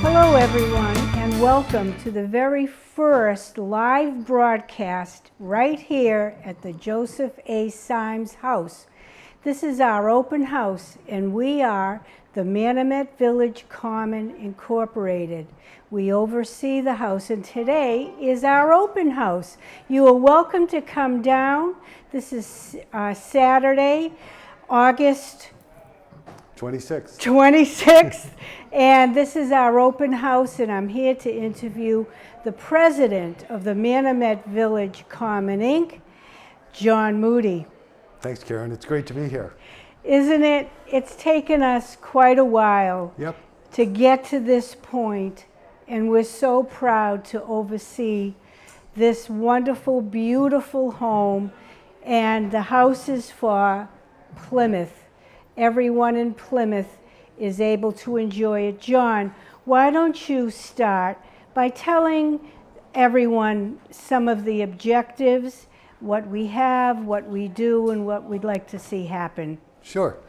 Hello everyone, and welcome to the very first live broadcast right here at the Joseph A. Symes House. This is our open house, and we are the Manomet Village Common Incorporated. We oversee the house, and today is our open house. You are welcome to come down. This is Saturday, August 26th, and this is our open house, and I'm here to interview the president of the Manomet Village Common Inc., John Moody. Thanks, Karen. It's great to be here. Isn't it? It's taken us quite a while to get to this point, and we're so proud to oversee this wonderful, beautiful home, and the house is for Plymouth. Everyone in Plymouth is able to enjoy it. John, why don't you start by telling everyone some of the objectives, what we have, what we do, and what we'd like to see happen? Sure.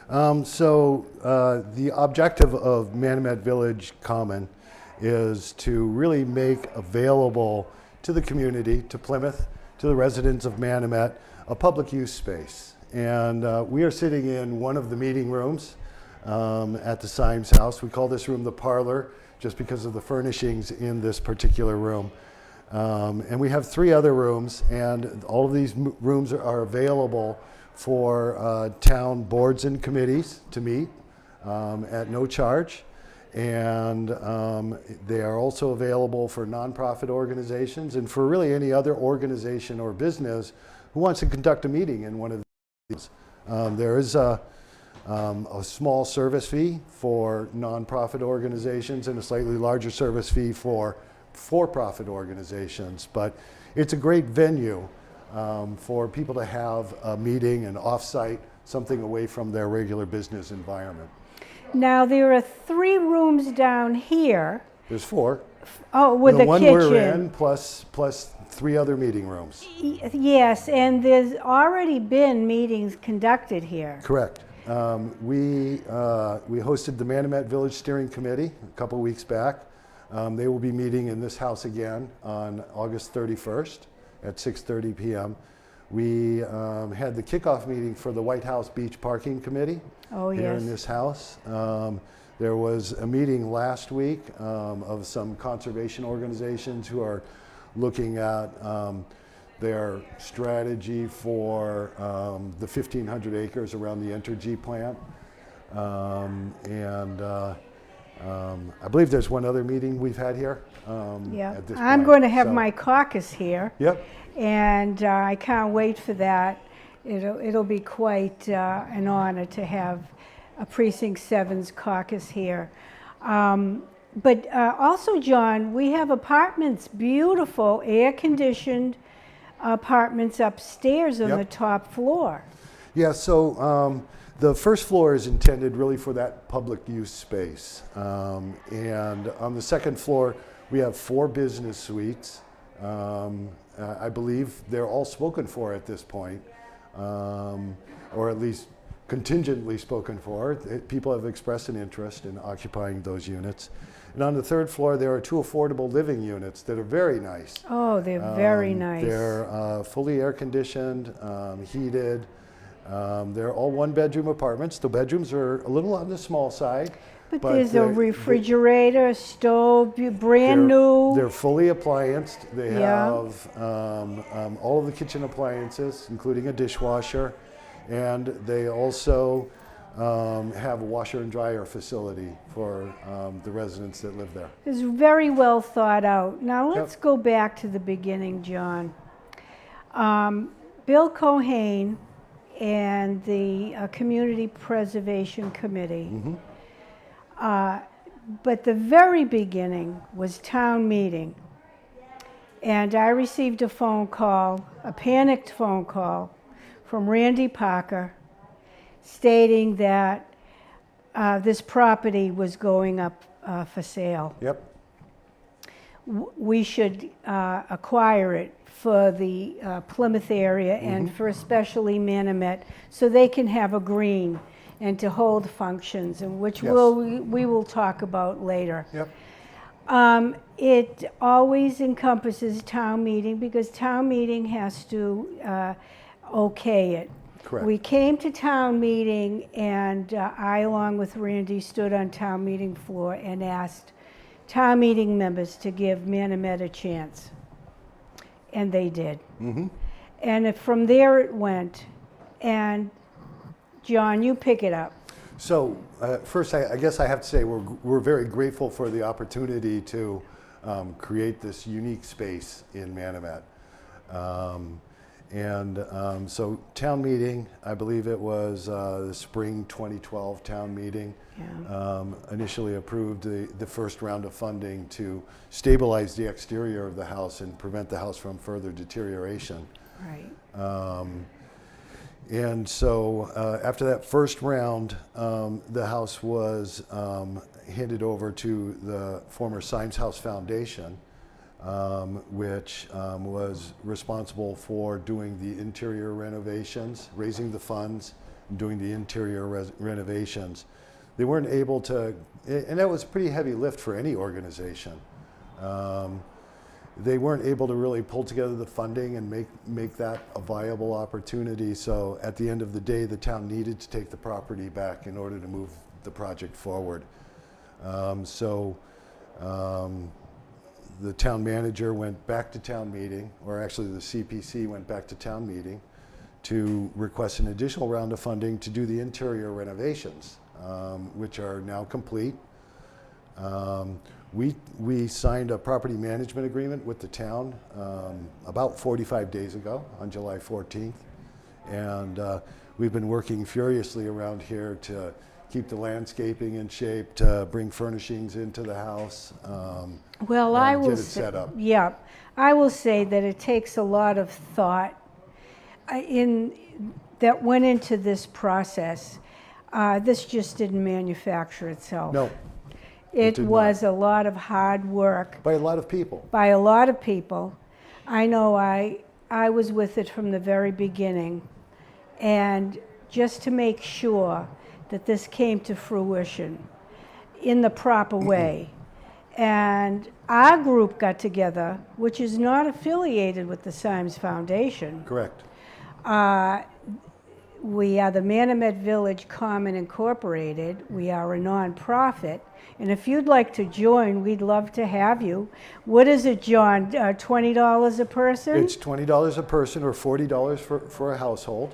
The objective of Manomet Village Common is to really make available to the community, to Plymouth, to the residents of Manomet, a public use space. And we are sitting in one of the meeting rooms at the Symes house. We call this room the parlor just because of the furnishings in this particular room. And we have 3 other rooms, and all of these rooms are available for town boards and committees to meet at no charge. And they are also available for nonprofit organizations and for really any other organization or business who wants to conduct a meeting in one of these. There is a small service fee for nonprofit organizations and a slightly larger service fee for for-profit organizations, but it's a great venue for people to have a meeting and off-site, something away from their regular business environment. Now, there are 3 rooms down here. There's 4. Oh, with the one kitchen. We're in, plus 3 other meeting rooms. Yes, and there's already been meetings conducted here. Correct. We hosted the Manomet Village Steering Committee a couple weeks back. They will be meeting in this house again on August 31st at 6:30 p.m. We had the kickoff meeting for the White House Beach Parking Committee here in this house. There was a meeting last week of some conservation organizations who are looking at their strategy for the 1,500 acres around the Entergy plant. I believe there's one other meeting we've had here at this point. I'm going to have my caucus here. Yep. And I can't wait for that. It'll be quite an honor to have a Precinct 7's caucus here. But also, John, we have apartments, beautiful air-conditioned apartments upstairs on the top floor. Yeah, so the first floor is intended really for that public use space. And on the second floor, we have 4 business suites. I believe they're all spoken for at this point, or at least contingently spoken for. People have expressed an interest in occupying those units. And on the 3rd floor, there are 2 affordable living units that are very nice. Oh, they're very nice. They're fully air-conditioned, heated. They're all 1-bedroom apartments. The bedrooms are a little on the small side. But there's a refrigerator, a stove, brand new. They're fully applianced. They have all of the kitchen appliances, including a dishwasher. And they also have a washer and dryer facility for the residents that live there. It's very well thought out. Now let's go back to the beginning, John. Bill Cohane and the Community Preservation Committee. But the very beginning was town meeting. And I received a phone call, a panicked phone call from Randy Parker stating that this property was going up for sale. We should acquire it for the Plymouth area and for especially Manomet, so they can have a green and to hold functions, and which we will talk about later. It always encompasses town meeting because town meeting has to okay it. Correct. We came to town meeting and I, along with Randy, stood on town meeting floor and asked town meeting members to give Manomet a chance. And they did. Mm-hmm. And from there it went. And John, you pick it up. So first, I guess I have to say we're very grateful for the opportunity to create this unique space in Manomet. So town meeting, I believe it was the spring 2012 town meeting, initially approved the first round of funding to stabilize the exterior of the house and prevent the house from further deterioration. Right. And so after that first round, the house was handed over to the former Symes House Foundation, which was responsible for doing the interior renovations, raising the funds, and doing the interior renovations. They weren't able to, and that was a pretty heavy lift for any organization. They weren't able to really pull together the funding and make that a viable opportunity. So at the end of the day, the town needed to take the property back in order to move the project forward. The town manager went back to town meeting, or actually the CPC went back to town meeting to request an additional round of funding to do the interior renovations, which are now complete. We signed a property management agreement with the town about 45 days ago on July 14th. And we've been working furiously around here to keep the landscaping in shape, to bring furnishings into the house, Well, and I will get it say, set up. yeah, I will say that it takes a lot of thought that went into this process. This just didn't manufacture itself. No, It did was a lot of hard work by a lot of people. by a lot of people. I know I was with it from the very beginning. And just to make sure that this came to fruition in the proper way. And our group got together, which is not affiliated with the Symes Foundation. Correct. We are the Manomet Village Common Incorporated. We are a nonprofit. And if you'd like to join, we'd love to have you. What is it, John? $20 a person? It's $20 a person or $40 for a household.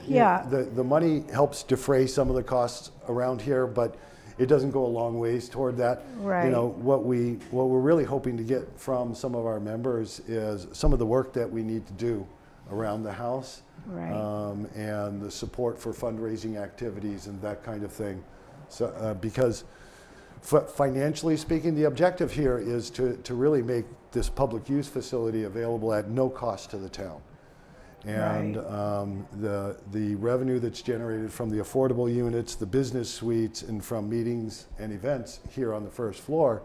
Yeah. The money helps defray some of the costs around here, but it doesn't go a long ways toward that. Right. You know, what we're really hoping to get from some of our members is some of the work that we need to do around the house. Right. And the support for fundraising activities and that kind of thing. So, because financially speaking, the objective here is to really make this public use facility available at no cost to the town. And Right. The revenue that's generated from the affordable units, the business suites, and from meetings and events here on the first floor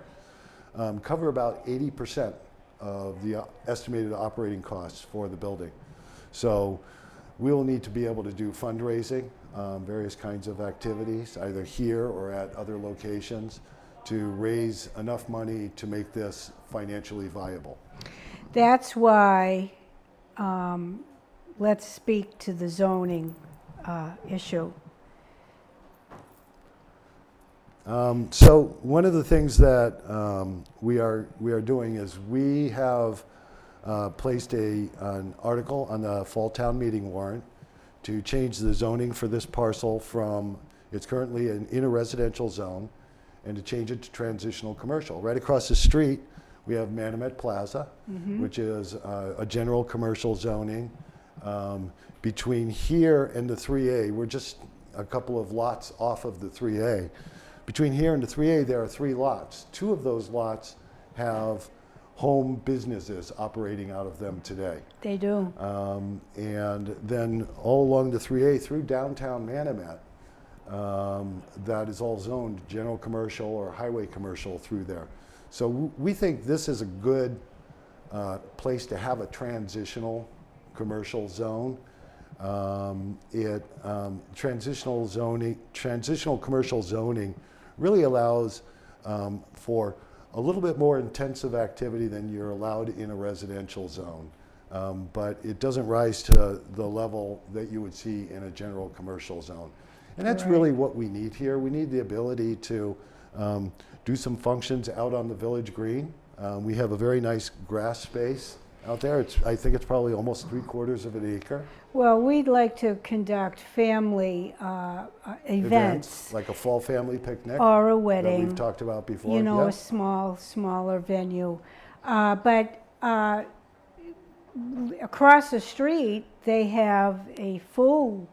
cover about 80% of the estimated operating costs for the building. So we'll need to be able to do fundraising, various kinds of activities, either here or at other locations, to raise enough money to make this financially viable. That's why, let's speak to the zoning issue. So one of the things that we are doing is we have placed an article on the fall town meeting warrant to change the zoning for this parcel from, it's currently in a residential zone, and to change it to transitional commercial. Right across the street, we have Manomet Plaza, which is a general commercial zoning. Between here and the 3A, we're just a couple of lots off of the 3A. Between here and the 3A, there are 3 lots. 2 of those lots have home businesses operating out of them today. They do. And then all along the 3A through downtown Manomet, that is all zoned general commercial or highway commercial through there. So we think this is a good place to have a transitional commercial zone. Transitional commercial zoning really allows for a little bit more intensive activity than you're allowed in a residential zone. But it doesn't rise to the level that you would see in a general commercial zone. And that's really what we need here. We need the ability to do some functions out on the village green. We have a very nice grass space out there. I think it's probably almost 3/4 of an acre. Well, we'd like to conduct family events. Like a fall family picnic. Or a That wedding. we've talked about before. You know, Yep. a smaller venue. But across the street, they have a full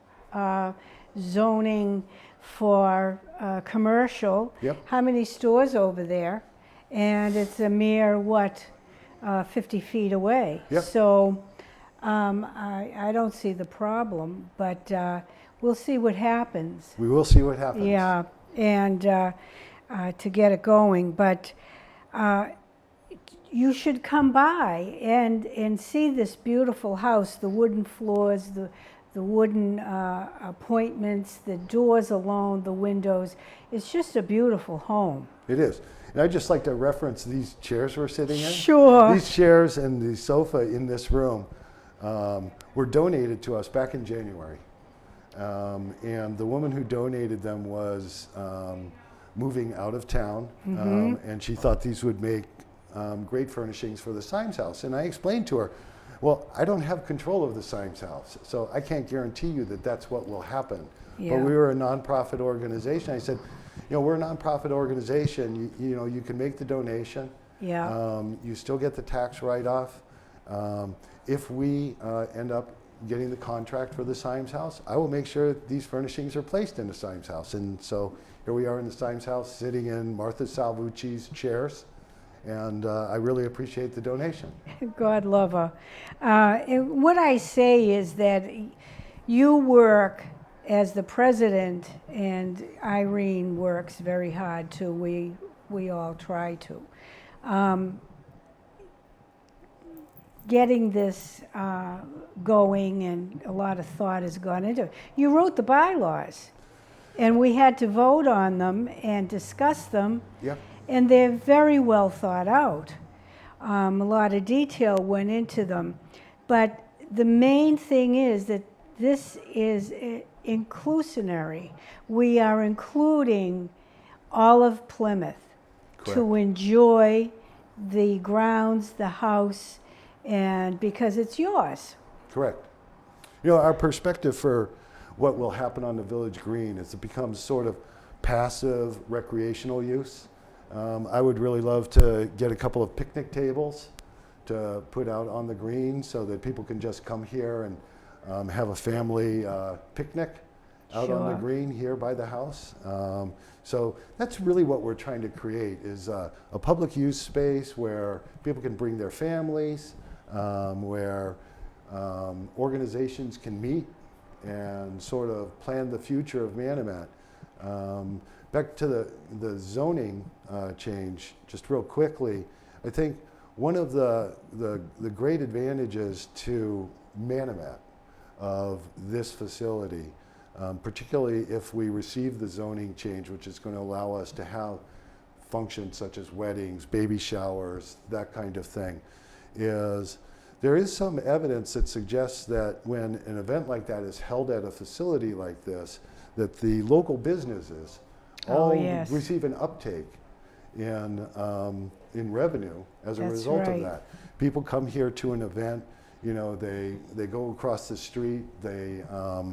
zoning for commercial. Yep. How many stores over there? And it's a mere, 50 feet away. Yep. So I don't see the problem, but we'll see what happens. We will see what happens. Yeah, and to get it going. But you should come by and see this beautiful house, the wooden floors, the wooden appointments, the doors alone, the windows. It's just a beautiful home. It is. And I'd just like to reference these chairs we're sitting in. Sure. These chairs and the sofa in this room were donated to us back in January. And the woman who donated them was moving out of town, and she thought these would make great furnishings for the Symes house. And I explained to her, well, I don't have control of the Symes house, so I can't guarantee you that that's what will happen. Yeah. But we were a nonprofit organization. I said, we're a nonprofit organization. You can make the donation. Yeah. You still get the tax write-off. If we end up getting the contract for the Symes house, I will make sure that these furnishings are placed in the Symes house. And so here we are in the Symes house, sitting in Martha Salvucci's chairs. And I really appreciate the donation. God love her. And what I say is that you work as the president, and Irene works very hard too. We all try to. Getting this going, and a lot of thought has gone into it. You wrote the bylaws, and we had to vote on them and discuss them. Yep. And they're very well thought out. A lot of detail went into them. But the main thing is that this is inclusionary. We are including all of Plymouth to enjoy the grounds, the house, and because it's yours. Correct. Our perspective for what will happen on the village green is it becomes sort of passive recreational use. I would really love to get a couple of picnic tables to put out on the green so that people can just come here and have a family picnic out on the green here by the house. So that's really what we're trying to create is a public use space where people can bring their families, where organizations can meet and sort of plan the future of Manomet. Back to the zoning change, just real quickly, I think one of the great advantages to Manomet of this facility, particularly if we receive the zoning change, which is going to allow us to have functions such as weddings, baby showers, that kind of thing, is there is some evidence that suggests that when an event like that is held at a facility like this, that the local businesses all receive an uptake in revenue as a result of that. People come here to an event, they go across the street, they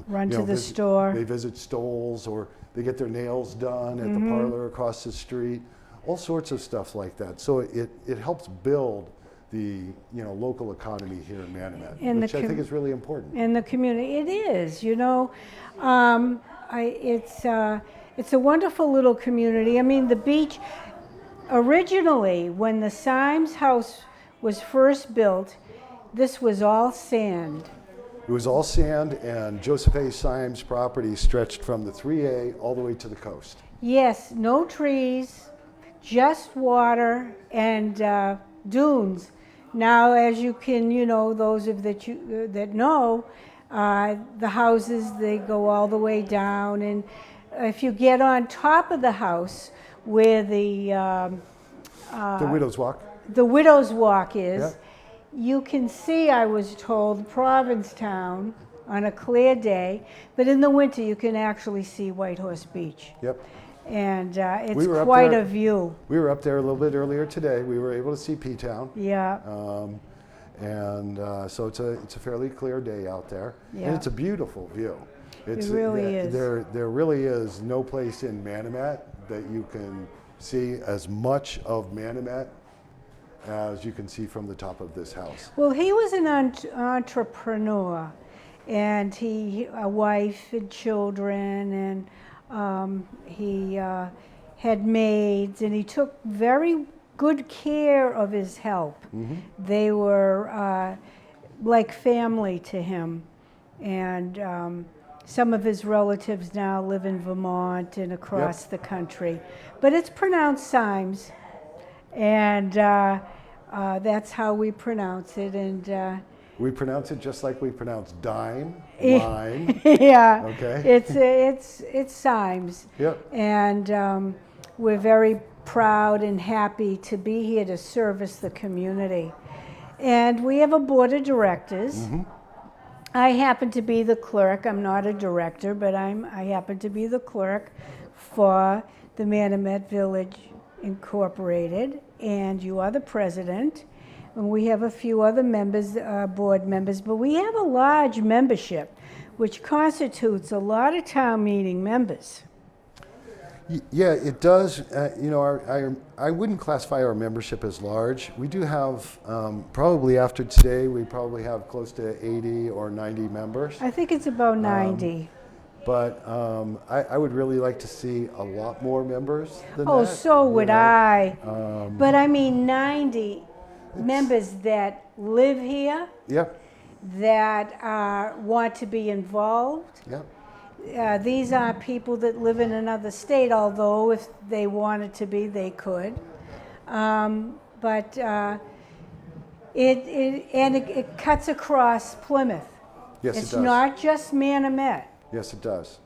run to the store, they visit Stoll's, or they get their nails done at the parlor across the street, all sorts of stuff like that. So it helps build the local economy here in Manomet, which I think is really important. In the community, it is. It's a wonderful little community. I mean, the beach, originally, when the Symes house was first built, this was all sand. It was all sand, and Joseph A. Symes' property stretched from the 3A all the way to the coast. Yes, no trees, just water and dunes. Now, as you can, those of that know, the houses, they go all the way down, and if you get on top of the house where the The Widow's Walk. The Widow's Walk is. Yeah. You can see, I was told, Provincetown on a clear day, but in the winter you can actually see Whitehorse Beach. Yep. And it's We were up quite there- a view. We were up there a little bit earlier today. We were able to see P-Town. Yeah. So it's a fairly clear day out there. Yeah. And it's a beautiful view. It really is. There really is no place in Manomet that you can see as much of Manomet as you can see from the top of this house. Well, he was an entrepreneur, and a wife and children, and he had maids, and he took very good care of his help. Mm-hmm. They were like family to him, and some of his relatives now live in Vermont and across the country. But it's pronounced Symes, and that's how we pronounce it. And We pronounce it just like we pronounce dime, line. yeah, Okay. it's Symes. Yep. And we're very proud and happy to be here to service the community. And we have a board of directors. Mm-hmm. I happen to be the clerk. I'm not a director, but I happen to be the clerk for the Manomet Village Incorporated, and you are the president. And we have a few other members, board members, but we have a large membership, which constitutes a lot of town meeting members. Yeah, it does. I wouldn't classify our membership as large. We do have, probably after today, we probably have close to 80 or 90 members. I think it's about 90. But I would really like to see a lot more members than that. Oh, so would know. I. But I mean 90 members that live here, Yep, that want to be involved. yep. These are people that live in another state, although if they wanted to be, they could. But it cuts across Plymouth. Yes, It's it does. not just Manomet. Yes, it does.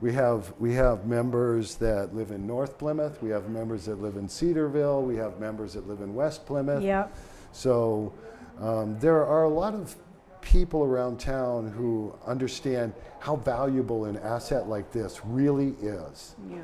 We have members that live in North Plymouth. We have members that live in Cedarville. We have members that live in West Plymouth. Yep. So there are a lot of people around town who understand how valuable an asset like this really is. Yeah.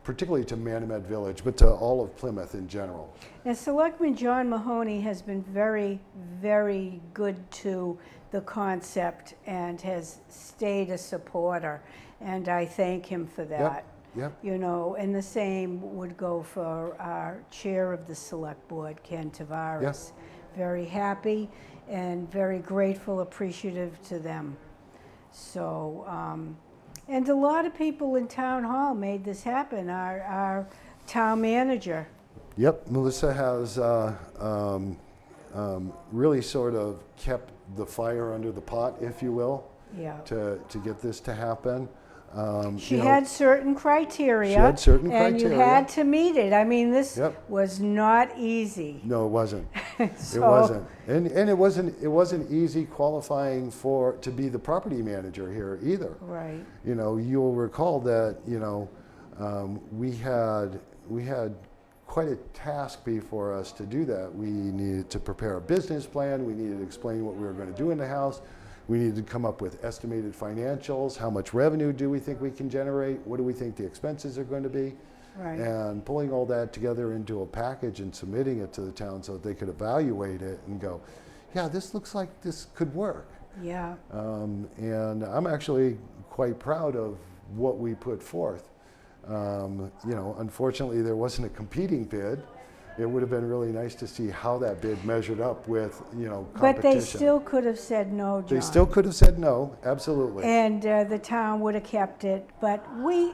Particularly to Manomet Village, but to all of Plymouth in general. And Selectman John Mahoney has been very, very good to the concept and has stayed a supporter, and I thank him for that. Yep. And the same would go for our chair of the select board, Ken Tavares. Yes. Very happy and very grateful, appreciative to them. So, and a lot of people in town hall made this happen. Our town manager. Yep, Melissa has really sort of kept the fire under the pot, if you will, Yeah. to get this to happen. She had certain criteria. She had certain and you criteria. had to meet it. I mean, this Yep. was not easy. No, it wasn't. So- It wasn't, and it wasn't easy qualifying to be the property manager here either. Right. You'll recall that we had quite a task before us to do that. We needed to prepare a business plan. We needed to explain what we were going to do in the house. We needed to come up with estimated financials. How much revenue do we think we can generate? What do we think the expenses are going to be? Right. And pulling all that together into a package and submitting it to the town so that they could evaluate it and go, yeah, this looks like this could work. Yeah. And I'm actually quite proud of what we put forth. Unfortunately, there wasn't a competing bid. It would have been really nice to see how that bid measured up with, competition. But they still could have said no, John. They still could have said no, absolutely. And the town would have kept it. But we,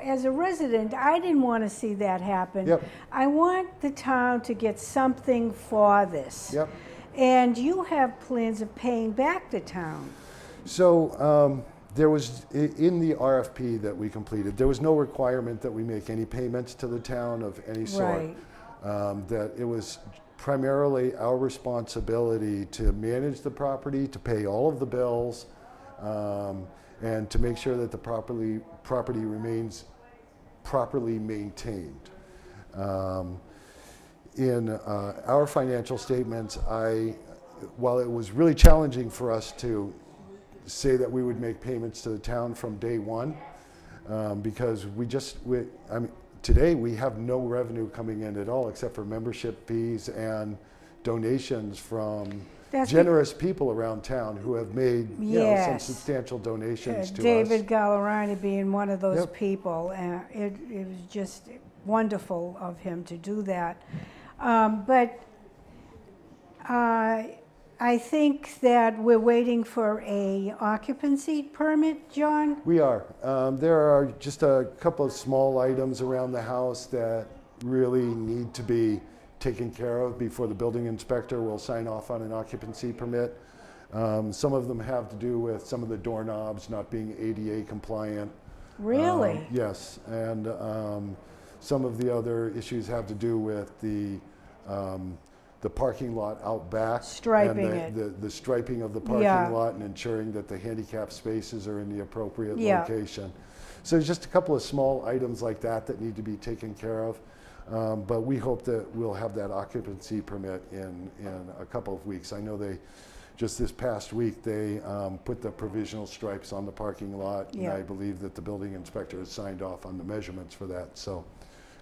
as a resident, I didn't want to see that happen. Yep. I want the town to get something for this. Yep. And you have plans of paying back the town. So there was, in the RFP that we completed, there was no requirement that we make any payments to the town of any sort. Right. That it was primarily our responsibility to manage the property, to pay all of the bills, and to make sure that the property remains properly maintained. In our financial statements, while it was really challenging for us to say that we would make payments to the town from day one, because today we have no revenue coming in at all except for membership fees and donations from generous people around town who have made some substantial donations to David us. Gallerani being one of those people, and it was just wonderful of him to do that. But I think that we're waiting for a occupancy permit, John? We are. There are just a couple of small items around the house that really need to be taken care of before the building inspector will sign off on an occupancy permit. Some of them have to do with some of the doorknobs not being ADA compliant. Really? Yes, and some of the other issues have to do with the parking lot out back. Striping and the striping of the parking lot and ensuring that the handicap spaces are in the appropriate location. So there's just a couple of small items like that that need to be taken care of. But we hope that we'll have that occupancy permit in a couple of weeks. I know just this past week, they put the provisional stripes on the parking lot, and I believe that the building inspector has signed off on the measurements for that. So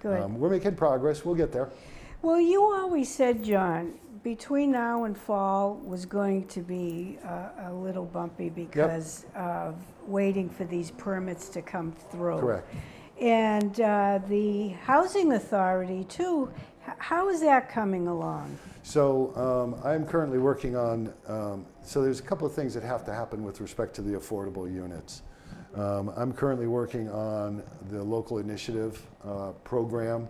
we're making progress. We'll get there. Well, you always said, John, between now and fall was going to be a little bumpy because of waiting for these permits to come through. Correct. And the housing authority too, how is that coming along? So I'm currently working on, so there's a couple of things that have to happen with respect to the affordable units. I'm currently working on the local initiative program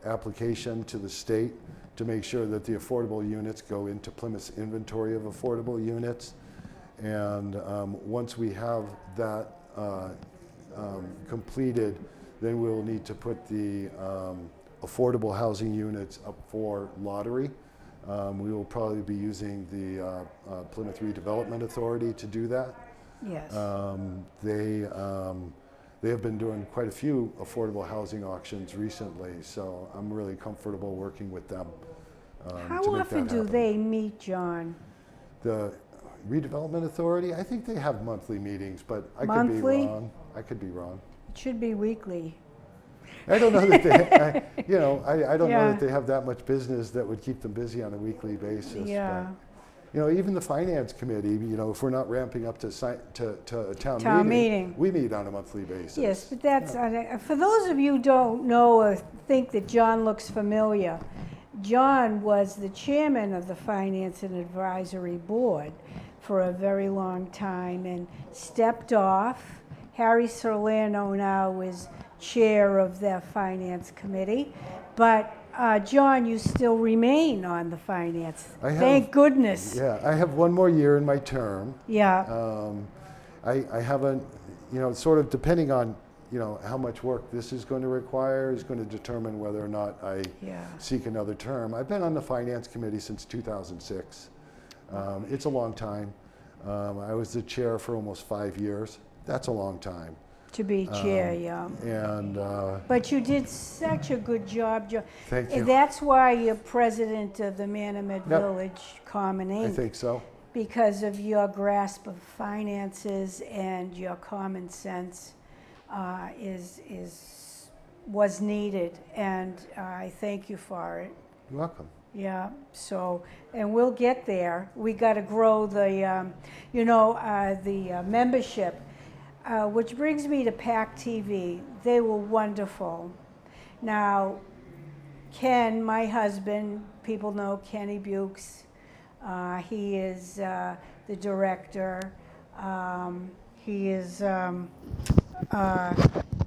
application to the state to make sure that the affordable units go into Plymouth's inventory of affordable units. And once we have that completed, then we'll need to put the affordable housing units up for lottery. We will probably be using the Plymouth Redevelopment Authority to do that. Yes. They have been doing quite a few affordable housing auctions recently, so I'm really comfortable working with them. How often do they meet, John? The Redevelopment Authority, I think they have monthly meetings, but I could be wrong. I could be wrong. It should be weekly. I don't know that they, I don't know that they have that much business that would keep them busy on a weekly basis. Yeah. But, even the finance committee, if we're not ramping up to a town meeting, we meet on a monthly basis. Yes, but that's, for those of you who don't know or think that John looks familiar, John was the chairman of the Finance and Advisory Board for a very long time and stepped off. Harry Salerno now is chair of the Finance Committee, but John, you still remain on the Finance. Thank goodness. Yeah, I have one more year in my term. Yeah. I haven't, sort of depending on, how much work this is going to require is going to determine whether or not I seek another term. I've been on the Finance Committee since 2006. It's a long time. I was the chair for almost 5 years. That's a long time. To be chair, And but you did such a good job, John. Thank you. That's why you're president of the Manomet Village Common Inc. I think so. Because of your grasp of finances and your common sense was needed, and I thank you for it. You're welcome. Yeah, so, and we'll get there. We got to grow the, the membership. Which brings me to PAC TV. They were wonderful. Now, Ken, my husband, people know Kenny Bukes. He is the director. He is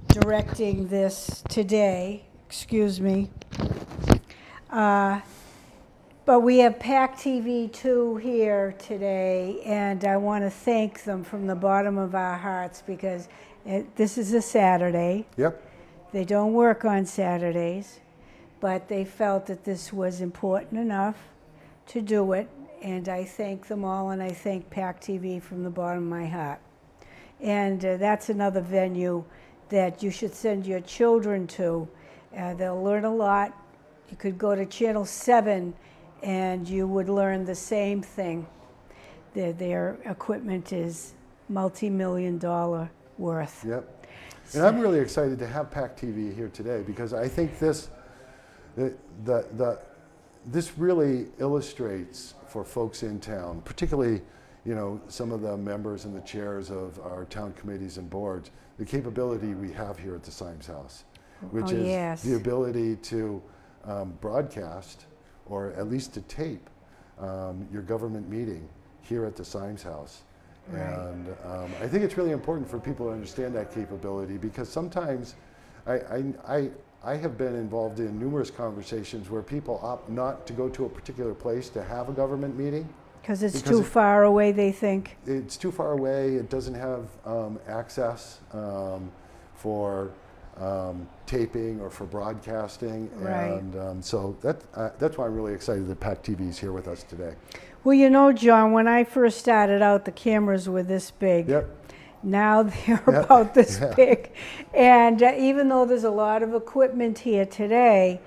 directing this today. Excuse me. But we have PAC TV 2 here today, and I want to thank them from the bottom of our hearts because this is a Saturday. Yep. They don't work on Saturdays, but they felt that this was important enough to do it, and I thank them all, and I thank PAC TV from the bottom of my heart. And that's another venue that you should send your children to. They'll learn a lot. You could go to Channel 7 and you would learn the same thing. Their equipment is multi-million-dollar worth. Yep. And I'm really excited to have PAC TV here today because I think this really illustrates for folks in town, particularly some of the members and the chairs of our town committees and boards, the capability we have here at the Symes House, which is yes. the ability to broadcast, or at least to tape, your government meeting here at the Symes House. Right. And I think it's really important for people to understand that capability because sometimes I have been involved in numerous conversations where people opt not to go to a particular place to have a government meeting. Because it's too far away, they think. It's too far away. It doesn't have access for taping or for broadcasting. Right. And so that's why I'm really excited that PAC TV is here with us today. Well, John, when I first started out, the cameras were this big. Yep. Now they're about this big. And even though there's a lot of equipment here today,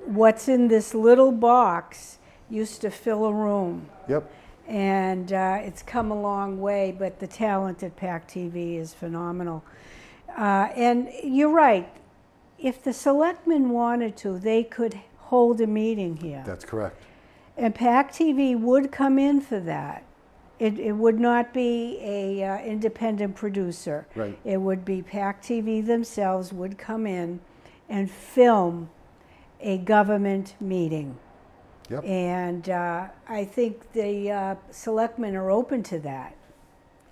what's in this little box used to fill a room. Yep. And it's come a long way, but the talent at PAC TV is phenomenal. And you're right. If the selectmen wanted to, they could hold a meeting here. That's correct. And PAC TV would come in for that. It would not be a independent producer. Right. It would be PAC TV themselves would come in and film a government meeting. Yep. And I think the selectmen are open to that.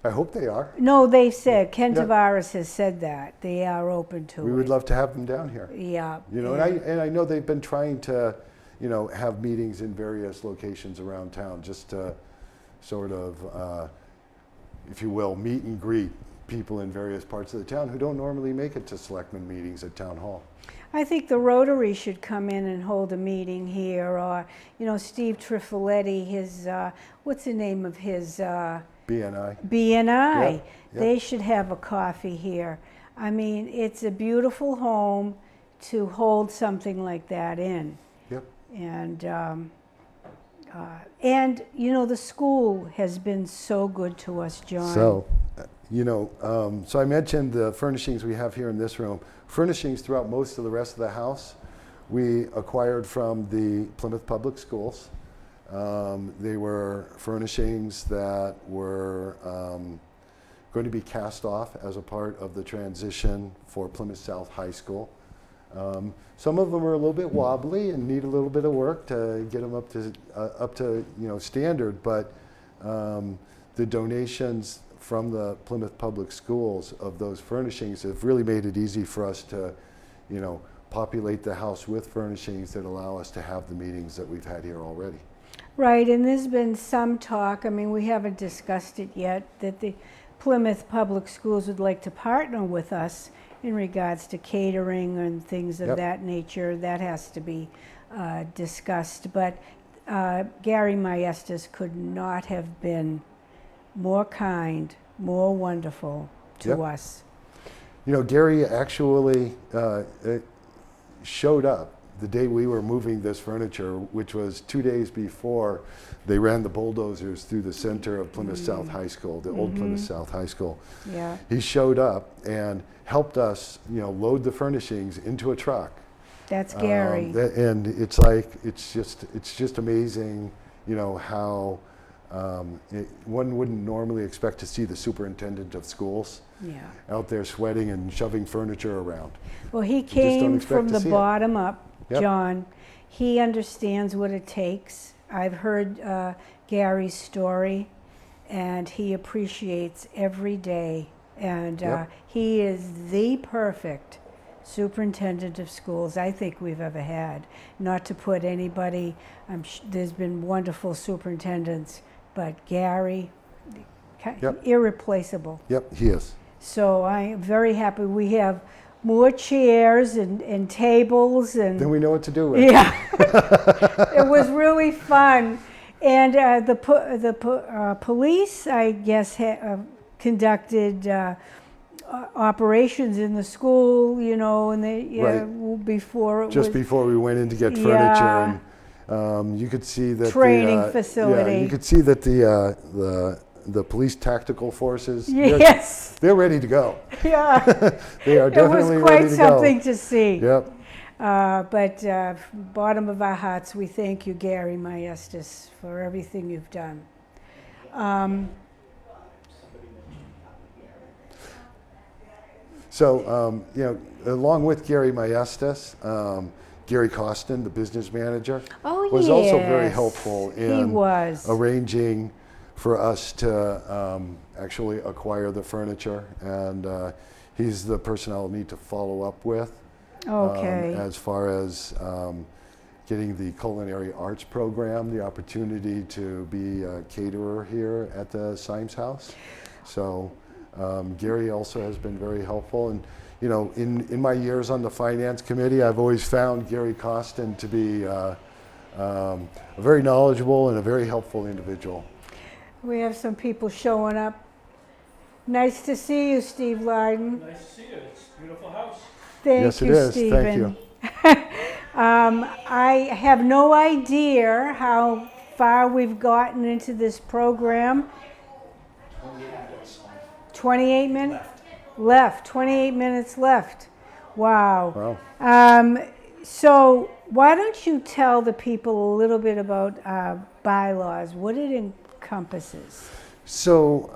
I hope they are. No, they said, Ken Yeah. Tavares has said that. They are open to it. We would love to have them down here. Yeah. And I know they've been trying to, have meetings in various locations around town just to sort of, if you will, meet and greet people in various parts of the town who don't normally make it to selectmen meetings at Town Hall. I think the Rotary should come in and hold a meeting here, or, Steve Trifoletti, his, what's the name of his? BNI. BNI. Yep. They should have a coffee here. I mean, it's a beautiful home to hold something like that in. Yep. And the school has been so good to us, John. So, so I mentioned the furnishings we have here in this room. Furnishings throughout most of the rest of the house we acquired from the Plymouth Public Schools. They were furnishings that were going to be cast off as a part of the transition for Plymouth South High School. Some of them are a little bit wobbly and need a little bit of work to get them up to standard, but the donations from the Plymouth Public Schools of those furnishings have really made it easy for us to populate the house with furnishings that allow us to have the meetings that we've had here already. Right, and there's been some talk, I mean, we haven't discussed it yet, that the Plymouth Public Schools would like to partner with us in regards to catering and things of Yep. that nature. That has to be discussed. But Gary Maestas could not have been more kind, more wonderful to Yep. us. Gary actually showed up the day we were moving this furniture, which was 2 days before they ran the bulldozers through the center of Plymouth South High School, the old Plymouth South High School. Yeah. He showed up and helped us, load the furnishings into a truck. That's Gary. And it's like, it's just amazing, how one wouldn't normally expect to see the superintendent of schools out there sweating and shoving furniture around. Well, he don't came expect from to the see it. bottom up, Yep. John. He understands what it takes. I've heard Gary's story, and he appreciates every day. And Yep. he is the perfect superintendent of schools I think we've ever had. Not to put anybody, there's been wonderful superintendents, but Gary, Yep. irreplaceable. Yep, he is. So I'm very happy we have more chairs and tables and Then we know what to do with. yeah, it was really fun. And the police, I guess, conducted operations in the school, you know, and they, before it was. Just before we went in to get furniture, Yeah. and you could see that Training facility. Yeah, you could see that the police tactical forces. Yes. They're ready to go. Yeah. They are It definitely was quite ready to something go. to see. Yep. But bottom of our hearts, we thank you, Gary Maestas, for everything you've done. So, you know, along with Gary Maestas, Gary Costin, the business manager, was also very helpful in arranging for us to actually acquire the furniture. And he's the person I'll need to follow up with. Okay. As far as getting the culinary arts program, the opportunity to be a caterer here at the Symes House. So Gary also has been very helpful. And you know, in my years on the finance committee, I've always found Gary Costin to be a very knowledgeable and a very helpful individual. We have some people showing up. Nice to see you, Steve Lyden. Nice to see you. It's a beautiful house. Yes, it is. Thank you. I have no idea how far we've gotten into this program. 28 minutes left. 28 minutes left. Wow. So why don't you tell the people a little bit about bylaws, what it encompasses? So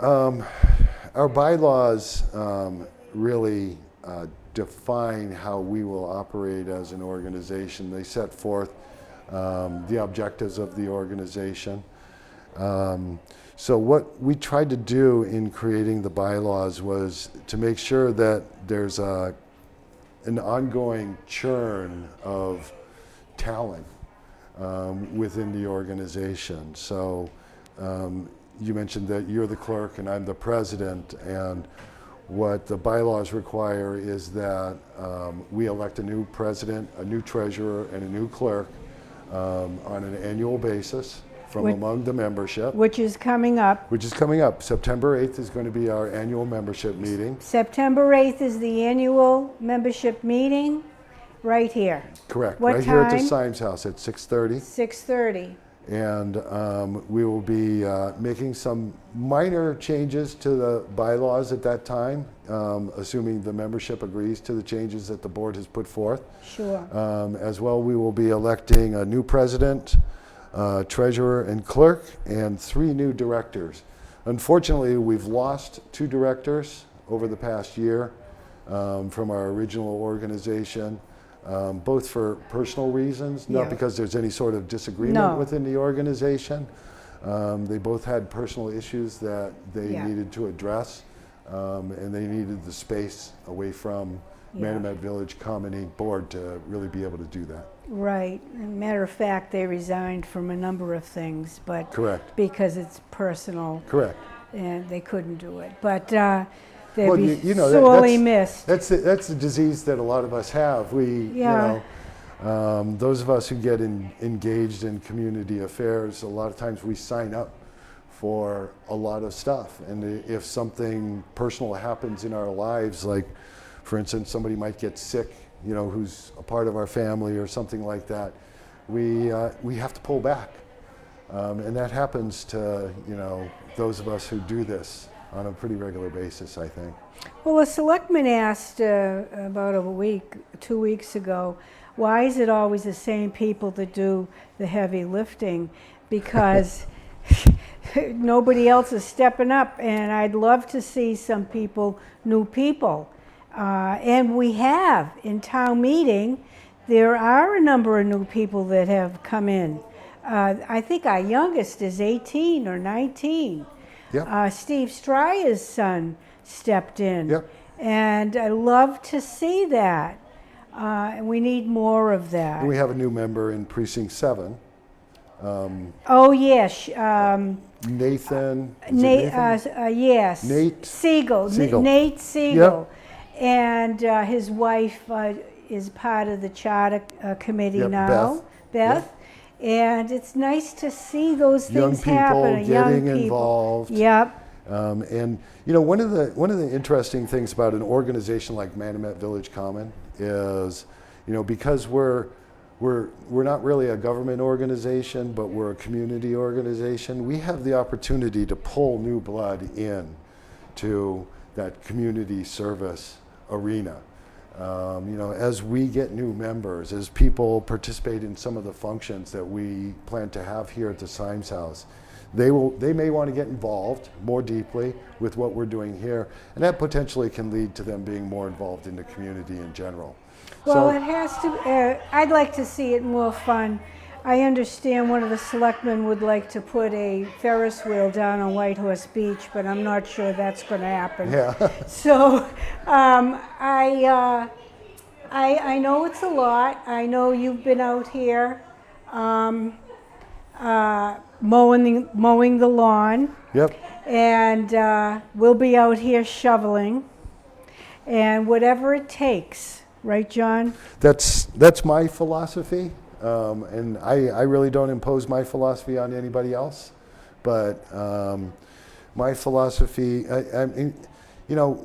our bylaws really define how we will operate as an organization. They set forth the objectives of the organization. So what we tried to do in creating the bylaws was to make sure that there's an ongoing churn of talent within the organization. So you mentioned that you're the clerk and I'm the president, and what the bylaws require is that we elect a new president, a new treasurer, and a new clerk on an annual basis from among the membership. Which is coming up. Which is coming up. September 8th is going to be our annual membership meeting. September 8th is the annual membership meeting right here. Correct. What right here at the time? Symes House at 6:30. 6:30. And we will be making some minor changes to the bylaws at that time, assuming the membership agrees to the changes that the board has put forth. Sure. As well, we will be electing a new president, treasurer, and clerk, and 3 new directors. Unfortunately, we've lost 2 directors over the past year from our original organization. Both for personal reasons, not because there's any sort of disagreement within the organization. They both had personal issues that they needed to address, and they needed the space away from Manomet Village Common Board to really be able to do that. Right. Matter of fact, they resigned from a number of things, but because it's personal. Correct. And they couldn't do it. But they'd well, be you know, sorely missed. That's the disease that a lot of us have. You know, those of us who get engaged in community affairs, a lot of times we sign up for a lot of stuff. And if something personal happens in our lives, like, for instance, somebody might get sick, you know, who's a part of our family or something like that, we have to pull back. And that happens to, you know, those of us who do this on a pretty regular basis, I think. Well, a selectman asked about 2 weeks ago, why is it always the same people that do the heavy lifting? Because nobody else is stepping up, and I'd love to see some people, new people. And we have, in town meeting, there are a number of new people that have come in. I think our youngest is 18 or 19. Yep. Steve Strya's son stepped in. Yep. And I love to see that. And we need more of that. And we have a new member in Precinct 7. Oh, yes. Nathan. Yes. Nate Siegel. Siegel. Nate Siegel. Yep. And his wife is part of the charter committee now. Beth. Yep. And it's nice to see those Young things people happen. getting involved. Yep. And you know, one of the interesting things about an organization like Manomet Village Common is, you know, because we're not really a government organization, but we're a community organization. We have the opportunity to pull new blood in to that community service arena. You know, as we get new members, as people participate in some of the functions that we plan to have here at the Symes House, they may want to get involved more deeply with what we're doing here, and that potentially can lead to them being more involved in the community in general. Well, it has to, I'd like to see it more fun. I understand one of the selectmen would like to put a Ferris wheel down on Whitehorse Beach, but I'm not sure that's going to happen. Yeah. So I know it's a lot. I know you've been out here mowing the lawn. Yep. And we'll be out here shoveling. And whatever it takes, right, John? That's my philosophy. And I really don't impose my philosophy on anybody else, but my philosophy, I mean, you know,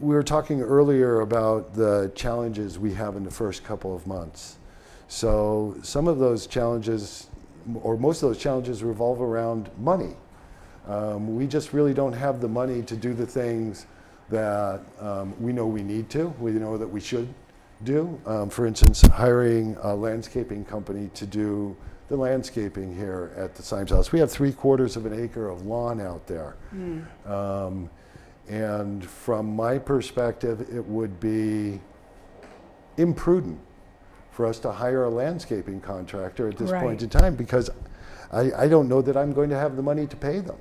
we were talking earlier about the challenges we have in the first couple of months. So some of those challenges, or most of those challenges, revolve around money. We just really don't have the money to do the things that we know we need to, we know that we should do. For instance, hiring a landscaping company to do the landscaping here at the Symes House. We have 3/4 of an acre of lawn out there. And from my perspective, it would be imprudent for us to hire a landscaping contractor at this point in time, because I don't know that I'm going to have the money to pay them.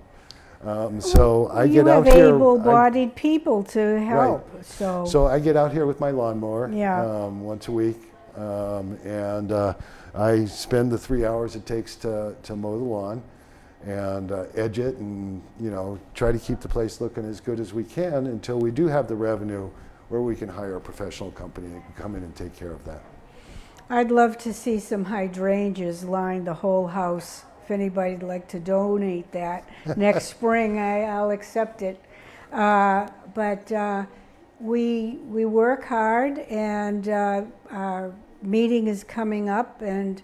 So I get out here. You have able-bodied people to help. Right. So I get out here with my lawnmower once a week, and I spend the 3 hours it takes to mow the lawn and edge it, and you know, try to keep the place looking as good as we can until we do have the revenue where we can hire a professional company that can come in and take care of that. I'd love to see some hydrangeas line the whole house. If anybody'd like to donate that next spring, I'll accept it. But we work hard, and our meeting is coming up, and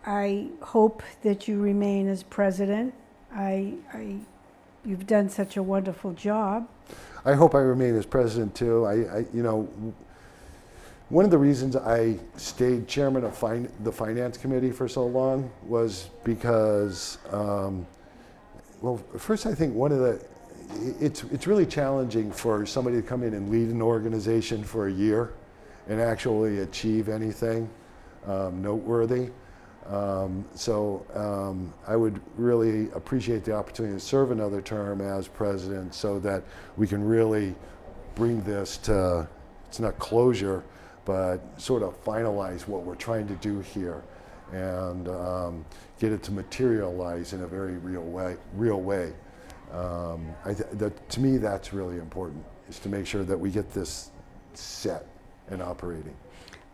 I hope that you remain as president. You've done such a wonderful job. I hope I remain as president too. You know, one of the reasons I stayed chairman of the finance committee for so long was because, well, first I think it's really challenging for somebody to come in and lead an organization for a year and actually achieve anything noteworthy. So I would really appreciate the opportunity to serve another term as president, so that we can really bring this to, it's not closure, but sort of finalize what we're trying to do here, and get it to materialize in a very real way. To me, that's really important, is to make sure that we get this set and operating.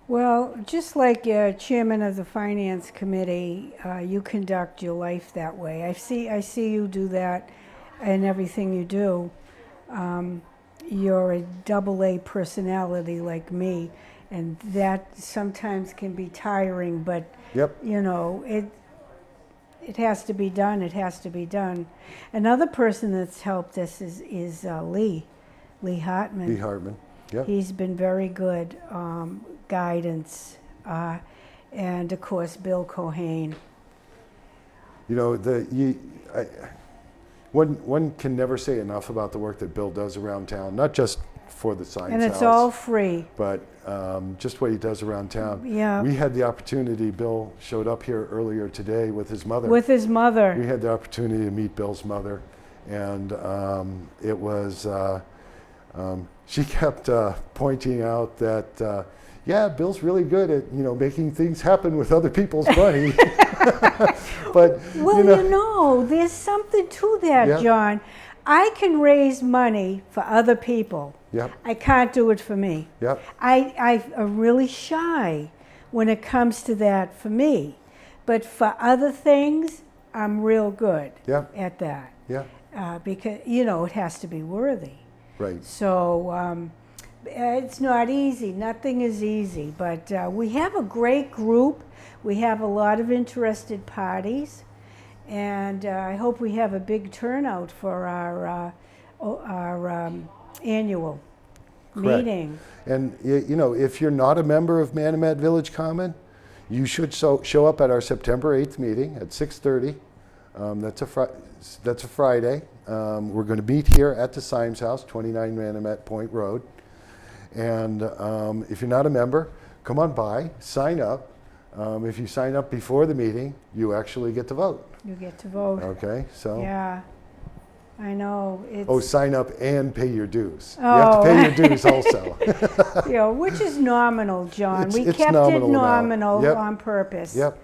Well, just like chairman of the finance committee, you conduct your life that way. I see you do that in everything you do. You're a AA personality like me, and that sometimes can be tiring, but you know, it has to be done. It has to be done. Another person that's helped us is Lee Hartman. Lee Hartman. Yep. He's been very good guidance, and of course Bill Cohane. You know, one can never say enough about the work that Bill does around town, not just for the Symes House. And it's all free. But just what he does around town. Yeah. We had the opportunity, Bill showed up here earlier today with his mother. With his mother. We had the opportunity to meet Bill's mother, and it was, she kept pointing out that, yeah, Bill's really good at, you know, making things happen with other people's money. But well, you know, there's something to that, John. I can raise money for other people. Yep. I can't do it for me. Yep. I'm really shy when it comes to that for me. But for other things, I'm real good at that. Yeah. because, you know, it has to be worthy. Right. So it's not easy. Nothing is easy. But we have a great group. We have a lot of interested parties. And I hope we have a big turnout for our annual Correct. meeting. And you know, if you're not a member of Manomet Village Common, you should show up at our September 8th meeting at 6:30. That's a Friday. We're going to meet here at the Symes House, 29 Manomet Point Road. And if you're not a member, come on by, sign up. If you sign up before the meeting, you actually get to vote. You get to vote. Okay, so. Yeah, I know. It's, Oh, sign up and pay your dues. Oh. You have to pay your dues also. you know, which is nominal, John. It's we kept it nominal nominal Yep. on purpose. Yep.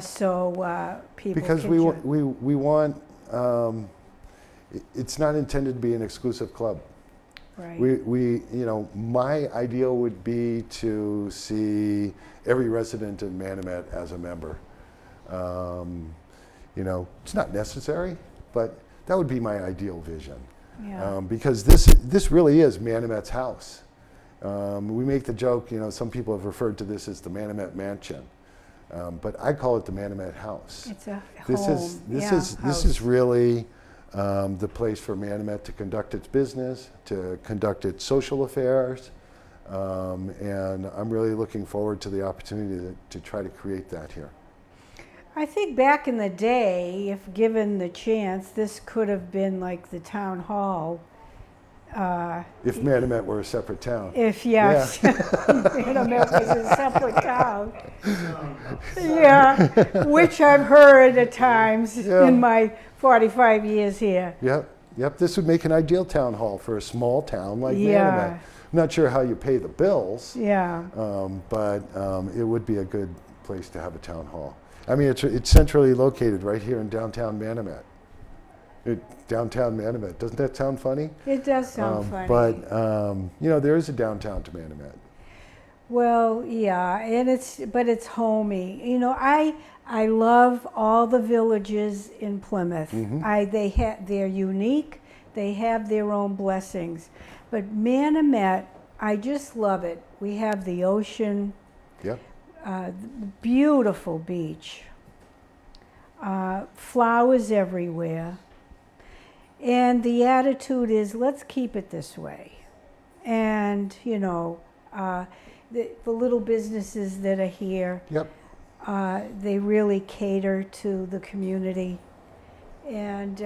So people Because can we want, it's not intended to be an exclusive club. right. You know, my ideal would be to see every resident in Manomet as a member. You know, it's not necessary, but that would be my ideal vision. Yeah. Because this really is Manomet's house. We make the joke, you know, some people have referred to this as the Manomet Mansion, but I call it the Manomet House. It's a This home. this is really the place for Manomet to conduct its business, to conduct its social affairs, and I'm really looking forward to the opportunity to try to create that here. I think back in the day, if given the chance, this could have been like the town hall. If Manomet were a separate town. If yes, Manomet was a separate town. Yeah, which I've heard at times Yeah. in my 45 years here. Yep. This would make an ideal town hall for a small town like Yeah. Manomet. I'm not sure how you pay the bills, Yeah. but it would be a good place to have a town hall. I mean, it's centrally located right here in downtown Manomet. Downtown Manomet. Doesn't that sound funny? It does sound funny. But, you know, there is a downtown to Manomet. Well, yeah, and it's homey. You know, I love all the villages in Plymouth. Mm-hmm. They're unique. They have their own blessings. But Manomet, I just love it. We have the ocean, Yep. beautiful beach, flowers everywhere. And the attitude is, let's keep it this way. And, you know, the little businesses that are here, Yep. they really cater to the community. And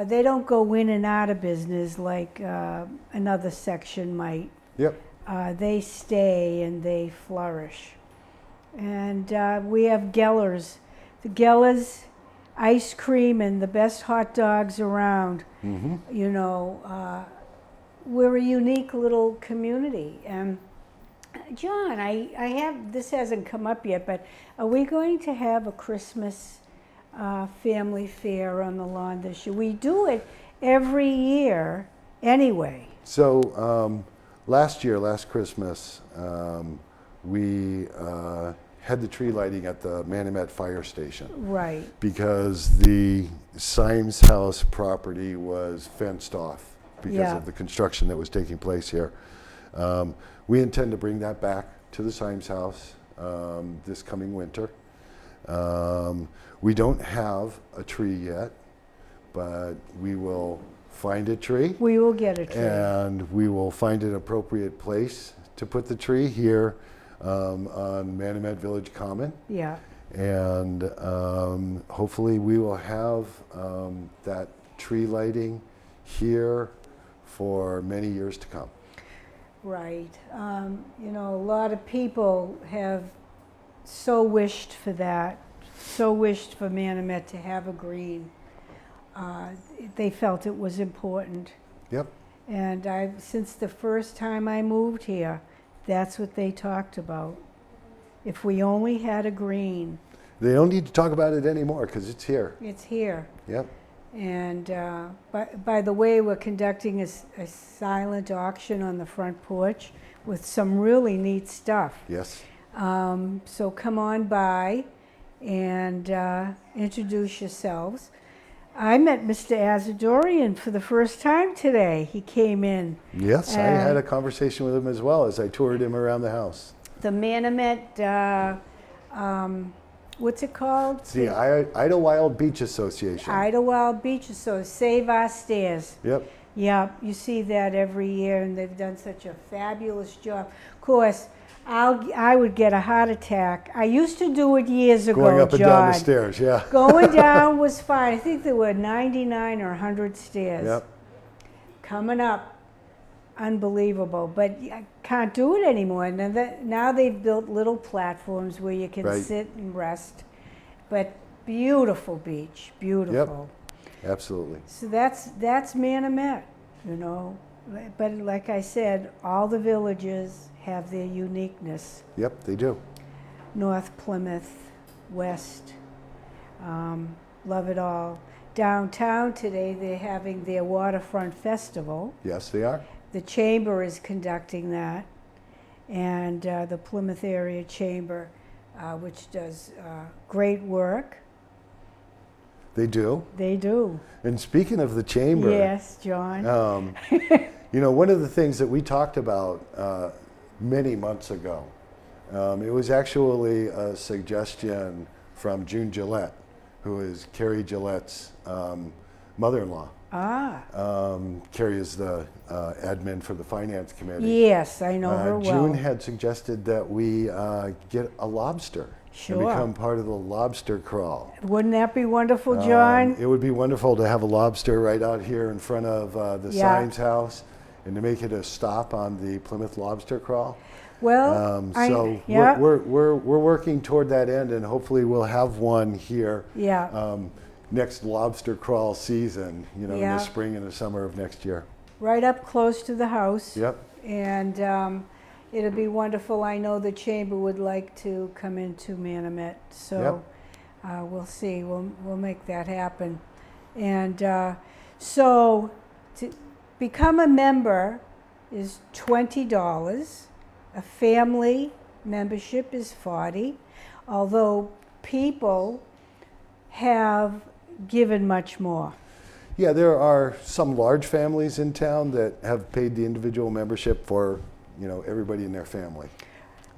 they don't go in and out of business like another section might. Yep. They stay and they flourish. And we have Geller's. The Geller's ice cream and the best hot dogs around. Mm-hmm. You know, we're a unique little community. And John, I have, this hasn't come up yet, but are we going to have a Christmas family fair on the lawn this year? We do it every year anyway. So last Christmas, we had the tree lighting at the Manomet Fire Station. Right. Because the Symes House property was fenced off because Yeah. of the construction that was taking place here. We intend to bring that back to the Symes House this coming winter. We don't have a tree yet, but we will find a tree. We will get a tree. And we will find an appropriate place to put the tree here on Manomet Village Common. Yeah. And hopefully we will have that tree lighting here for many years to come. Right. You know, a lot of people have so wished for that, so wished for Manomet to have a green. They felt it was important. Yep. And since the first time I moved here, that's what they talked about. If we only had a green. They don't need to talk about it anymore because it's here. It's here. Yep. And by the way, we're conducting a silent auction on the front porch with some really neat stuff. Yes. So come on by and introduce yourselves. I met Mr. Azadorian for the first time today. He came in. Yes, I had a conversation with him as well as I toured him around the house. The Manomet, what's it called? It's the Idlewild Beach Association. Idlewild Beach Association, Save Our Stairs. Yep. Yeah, you see that every year, and they've done such a fabulous job. Of course, I would get a heart attack. I used to do it years ago, Going up and down the John. stairs, yeah. Going down was fine. I think there were 99 or 100 stairs. Yep. Coming up, unbelievable. But I can't do it anymore. Now they've built little platforms where you can Right. sit and rest. But beautiful beach, beautiful. Absolutely. So that's Manomet, you know. But like I said, all the villages have their uniqueness. Yep, they do. North Plymouth, West, love it all. Downtown today, they're having their waterfront festival. Yes, they are. The Chamber is conducting that, and the Plymouth Area Chamber, which does great work. They do. They do. And speaking of the chamber, Yes, John. you know, one of the things that we talked about many months ago, it was actually a suggestion from June Gillette, who is Carrie Gillette's mother-in-law. Carrie is the admin for the finance committee. Yes, I know her well. June had suggested that we get a lobster Sure. and become part of the lobster crawl. Wouldn't that be wonderful, John? It would be wonderful to have a lobster right out here in front of the Yeah. Symes house and to make it a stop on the Plymouth Lobster Crawl. Well, So yeah. we're working toward that end, and hopefully we'll have one here Yeah. next lobster crawl season, you know, in Yeah. the spring and the summer of next year. Right up close to the house. Yep. And it'll be wonderful. I know the chamber would like to come into Manomet, so we'll see. We'll make that happen. And so to become a member is $20. A family membership is $40, although people have given much more. Yeah, there are some large families in town that have paid the individual membership for, you know, everybody in their family.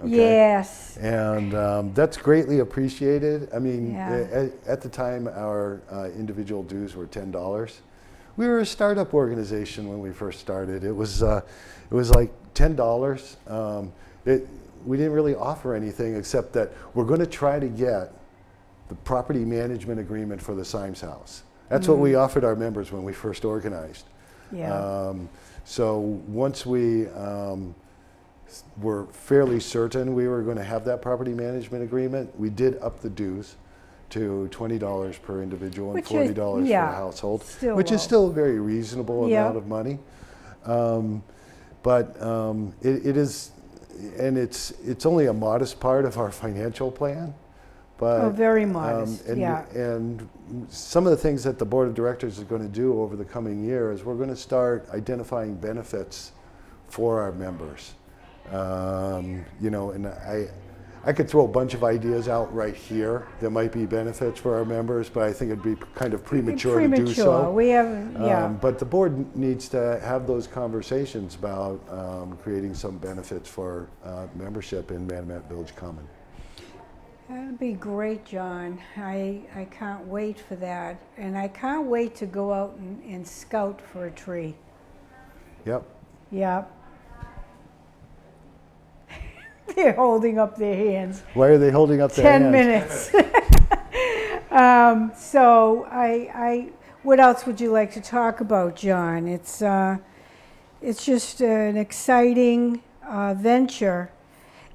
Okay? Yes. And that's greatly appreciated. I mean, Yeah. at the time, our individual dues were $10. We were a startup organization when we first started. It was like $10. We didn't really offer anything except that we're going to try to get the property management agreement for the Symes house. That's what we offered our members when we first organized. Yeah. So once we were fairly certain we were going to have that property management agreement, we did up the dues to $20 per individual and Which is- $40 per yeah, household, still which low. is still a very reasonable Yeah. amount of money. But it is, and it's only a modest part of our financial plan. But, Oh, very modest, yeah. And some of the things that the board of directors is going to do over the coming year is we're going to start identifying benefits for our members. You know, and I could throw a bunch of ideas out right here that might be benefits for our members, but I think it'd be kind of premature to do so. We haven't, yeah. But the board needs to have those conversations about creating some benefits for membership in Manomet Village Common. That'd be great, John. I can't wait for that. And I can't wait to go out and scout for a tree. Yep. Yep. They're holding up their hands. Why are they holding up their 10 hands? minutes. So what else would you like to talk about, John? It's just an exciting venture.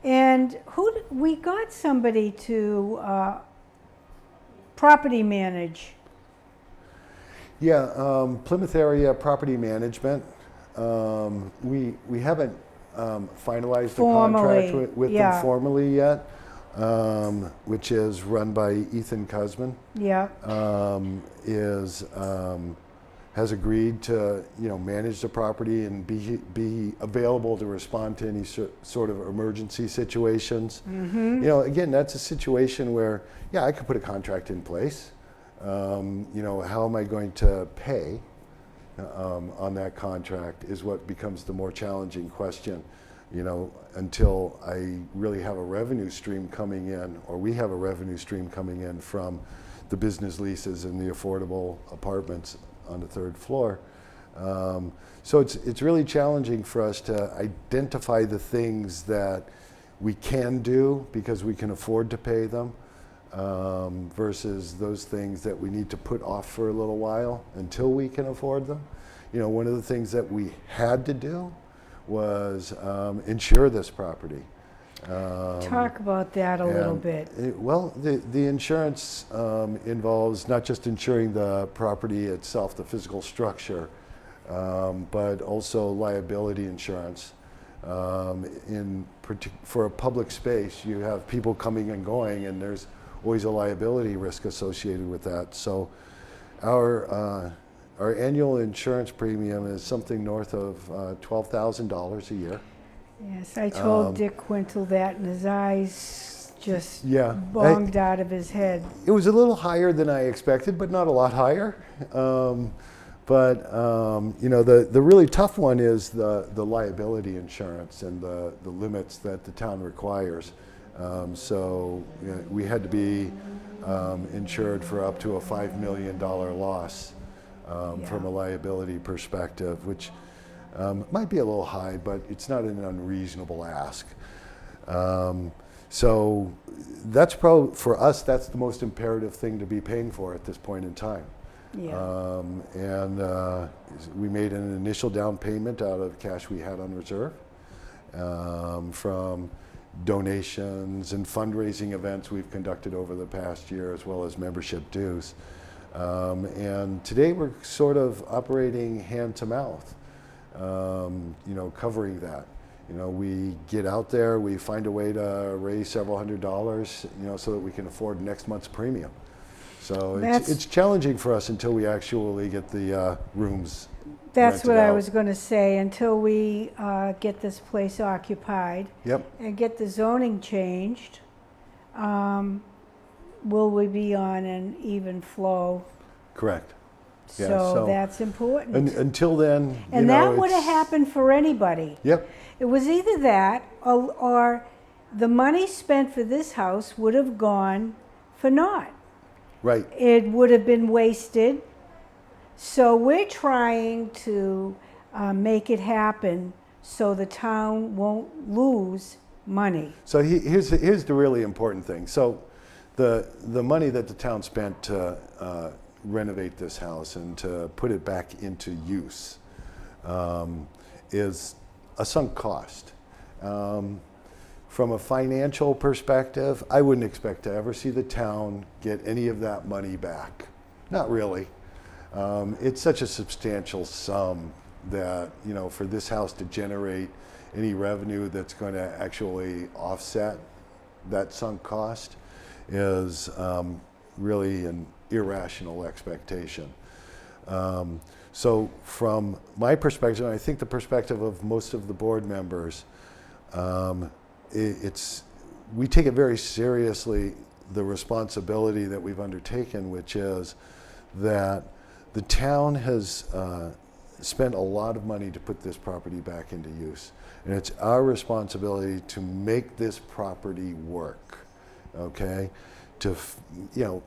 And we got somebody to property manage. Yeah, Plymouth Area Property Management. We haven't finalized the contract with them formally yet, which is run by Ethan Cusman. Yeah. Has agreed to, you know, manage the property and be available to respond to any sort of emergency situations. Mm-hmm. You know, again, that's a situation where, yeah, I could put a contract in place, how am I going to pay on that contract is what becomes the more challenging question, until I really have a revenue stream coming in, or we have a revenue stream coming in from the business leases and the affordable apartments on the third floor. So it's really challenging for us to identify the things that we can do because we can afford to pay them, versus those things that we need to put off for a little while until we can afford them. One of the things that we had to do was insure this property. Talk about that a little bit. The insurance involves not just insuring the property itself, the physical structure, but also liability insurance. For a public space, you have people coming and going, and there's always a liability risk associated with that. So our annual insurance premium is something north of $12,000 a year. Yes, I told Dick Quintal that, and his eyes just bonged out of his head. It was a little higher than I expected, but not a lot higher. The really tough one is the liability insurance and the limits that the town requires. We had to be insured for up to a $5 million loss from a liability perspective, which might be a little high, but it's not an unreasonable ask. So that's probably, for us, that's the most imperative thing to be paying for at this point in time. Yeah. We made an initial down payment out of cash we had on reserve, from donations and fundraising events we've conducted over the past year, as well as membership dues. And today we're sort of operating hand to mouth, covering that. We get out there, we find a way to raise several $100s, so that we can afford next month's premium. So it's challenging for us until we actually get the rooms. That's what I out. was going to say. Until we get this place occupied and get the zoning changed, will we be on an even flow? Correct. Yeah, so that's important. Until then, and that would have happened for anybody. Yep. It was either that or the money spent for this house would have gone for naught. Right. It would have been wasted. So we're trying to make it happen so the town won't lose money. So here's the really important thing. So the money that the town spent to renovate this house and to put it back into use is a sunk cost. From a financial perspective, I wouldn't expect to ever see the town get any of that money back. Not really. It's such a substantial sum that, for this house to generate any revenue that's going to actually offset that sunk cost is really an irrational expectation. So from my perspective, and I think the perspective of most of the board members, we take it very seriously, the responsibility that we've undertaken, which is that the town has spent a lot of money to put this property back into use. And it's our responsibility to make this property work, okay? To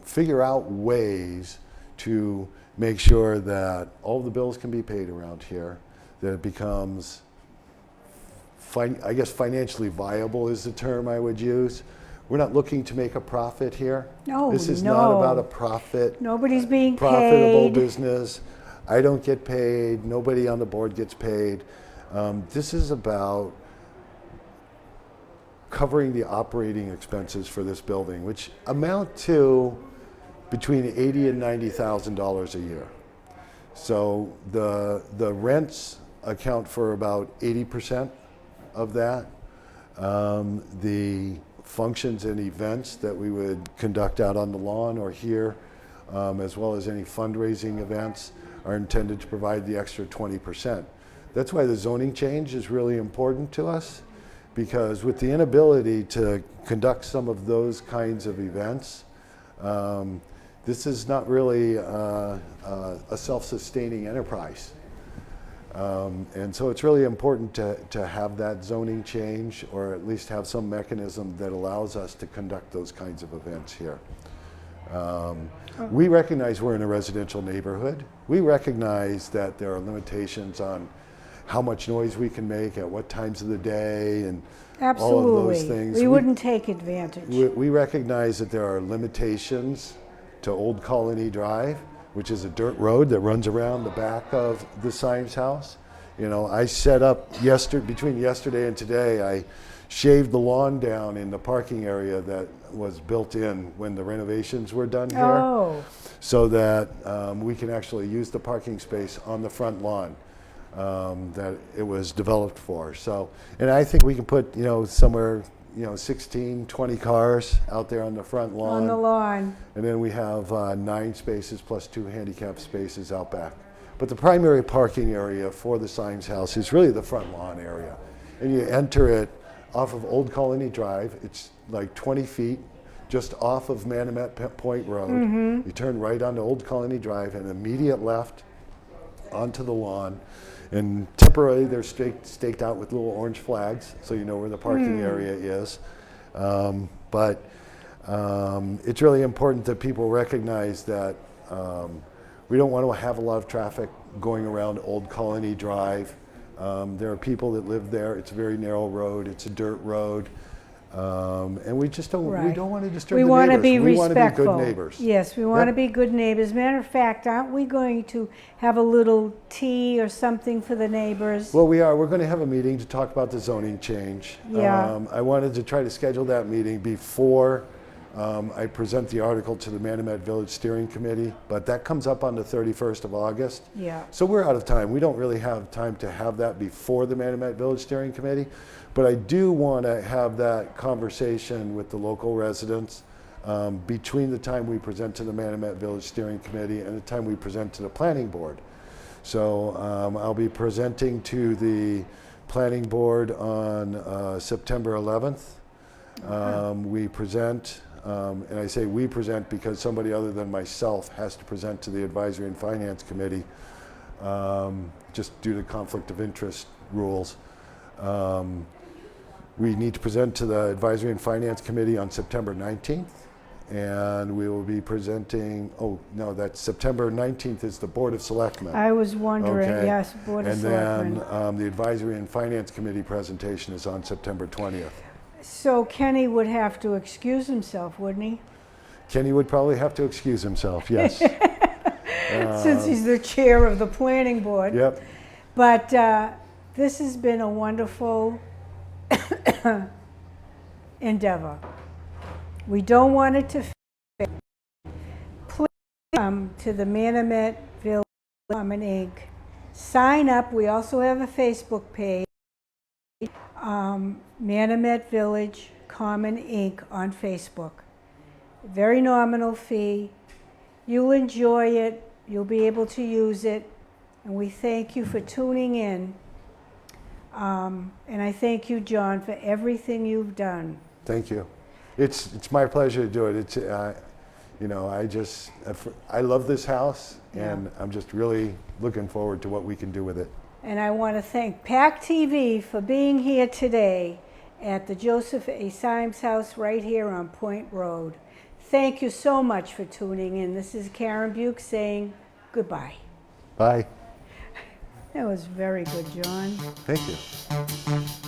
figure out ways to make sure that all the bills can be paid around here, that it becomes, I guess financially viable is the term I would use. We're not looking to make a profit here. No, this is not about a profit. Nobody's being profitable paid. Business. I don't get paid. Nobody on the board gets paid. This is about covering the operating expenses for this building, which amount to between $80,000 and $90,000 a year. So the rents account for about 80% of that. The functions and events that we would conduct out on the lawn or here, as well as any fundraising events, are intended to provide the extra 20%. That's why the zoning change is really important to us, because with the inability to conduct some of those kinds of events, this is not really a self-sustaining enterprise. And so it's really important to have that zoning change, or at least have some mechanism that allows us to conduct those kinds of events here. We recognize we're in a residential neighborhood. We recognize that there are limitations on how much noise we can make at what times of the day and all of those things. We wouldn't take advantage. We recognize that there are limitations to Old Colony Drive, which is a dirt road that runs around the back of the Symes house. You know, I set up between yesterday and today, I shaved the lawn down in the parking area that was built in when the renovations were done here. Oh. So that we can actually use the parking space on the front lawn that it was developed for. So, and I think we can put, you know, somewhere, you know, 16, 20 cars out there on the front lawn. On the lawn. And then we have 9 spaces plus 2 handicap spaces out back. But the primary parking area for the Symes house is really the front lawn area. And you enter it off of Old Colony Drive. It's like 20 feet just off of Manomet Point Road. You turn right onto Old Colony Drive and immediate left onto the lawn. And temporarily they're staked out with little orange flags so you know where the parking area is. But it's really important that people recognize that we don't want to have a lot of traffic going around Old Colony Drive. There are people that live there. It's a very narrow road. It's a dirt road. And we just don't, we don't want to disturb the neighbors. We want to be respectful. We want to be good respectful. neighbors. Yes, we want to be good neighbors. Matter of fact, aren't we going to have a little tea or something for the neighbors? Well, we are. We're going to have a meeting to talk about the zoning change. Yeah. I wanted to try to schedule that meeting before I present the article to the Manomet Village Steering Committee, but that comes up on the 31st of August. Yeah. So we're out of time. We don't really have time to have that before the Manomet Village Steering Committee, but I do want to have that conversation with the local residents between the time we present to the Manomet Village Steering Committee and the time we present to the Planning Board. So I'll be presenting to the Planning Board on September 11th. We present, and I say we present because somebody other than myself has to present to the Advisory and Finance Committee, just due to conflict of interest rules. We need to present to the Advisory and Finance Committee on September 19th, and we will be presenting, oh no, that's September 19th is the Board of Selectmen. I was wondering, Okay. yes, Board of Selectmen. And then the Advisory and Finance Committee presentation is on September 20th. So Kenny would have to excuse himself, wouldn't he? Kenny would probably have to excuse himself, yes. Since he's the chair of the planning board. Yep. But this has been a wonderful endeavor. We don't want it to fail. Please come to the Manomet Village Common Inc. Sign up. We also have a Facebook page, Manomet Village Common Inc. on Facebook. Very nominal fee. You'll enjoy it. You'll be able to use it. And we thank you for tuning in. And I thank you, John, for everything you've done. Thank you. It's my pleasure to do it. It's you know, I love this house, and I'm just really looking forward to what we can do with it. And I want to thank PAC TV for being here today at the Joseph A. Symes house right here on Point Road. Thank you so much for tuning in. This is Karen Buke saying goodbye. Bye. That was very good, John. Thank you.